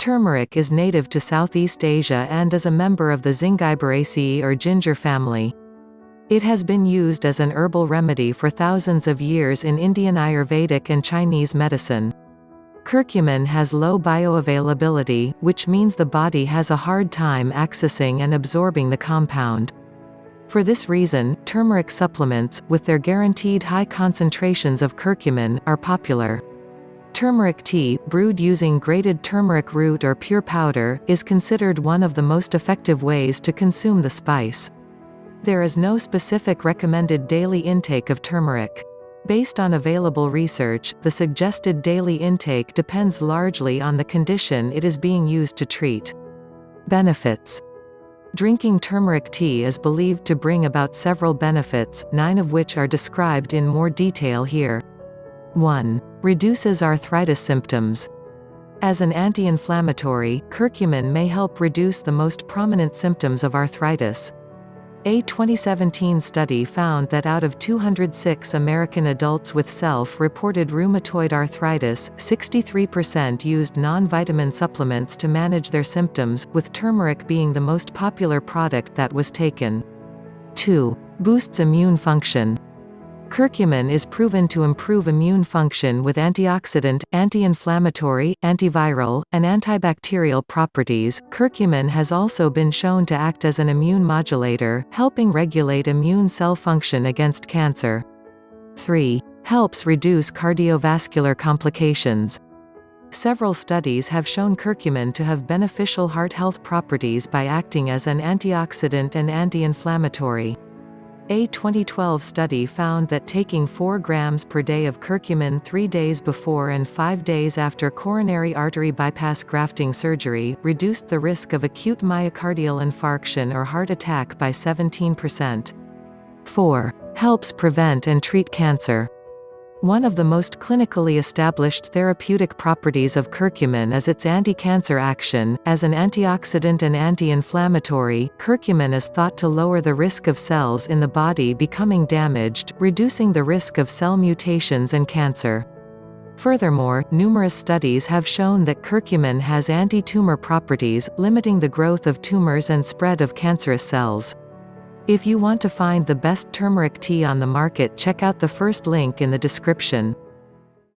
Turmeric is native to Southeast Asia and is a member of the Zingiberaceae or ginger family. It has been used as an herbal remedy for thousands of years in Indian Ayurvedic and Chinese medicine. Curcumin has low bioavailability, which means the body has a hard time accessing and absorbing the compound. For this reason, turmeric supplements, with their guaranteed high concentrations of curcumin, are popular. Turmeric tea, brewed using grated turmeric root or pure powder, is considered one of the most effective ways to consume the spice. There is no specific recommended daily intake of turmeric. Based on available research, the suggested daily intake depends largely on the condition it is being used to treat. Benefits. Drinking turmeric tea is believed to bring about several benefits, 9 of which are described in more detail here. 1. Reduces arthritis symptoms. As an anti-inflammatory, curcumin may help reduce the most prominent symptoms of arthritis. A 2017 study found that out of 206 American adults with self-reported rheumatoid arthritis, 63% used non-vitamin supplements to manage their symptoms, with turmeric being the most popular product that was taken. 2. Boosts immune function. Curcumin is proven to improve immune function with antioxidant, anti-inflammatory, antiviral, and antibacterial properties. Curcumin has also been shown to act as an immune modulator, helping regulate immune cell function against cancer. 3. Helps reduce cardiovascular complications. Several studies have shown curcumin to have beneficial heart health properties by acting as an antioxidant and anti-inflammatory. A 2012 study found that taking 4 grams per day of curcumin 3 days before and 5 days after coronary artery bypass grafting surgery, reduced the risk of acute myocardial infarction or heart attack by 17%. 4. Helps prevent and treat cancer. One of the most clinically established therapeutic properties of curcumin is its anti-cancer action. As an antioxidant and anti-inflammatory, curcumin is thought to lower the risk of cells in the body becoming damaged, reducing the risk of cell mutations and cancer. Furthermore, numerous studies have shown that curcumin has anti-tumor properties, limiting the growth of tumors and spread of cancerous cells. If you want to find the best turmeric tea on the market, check out the first link in the description.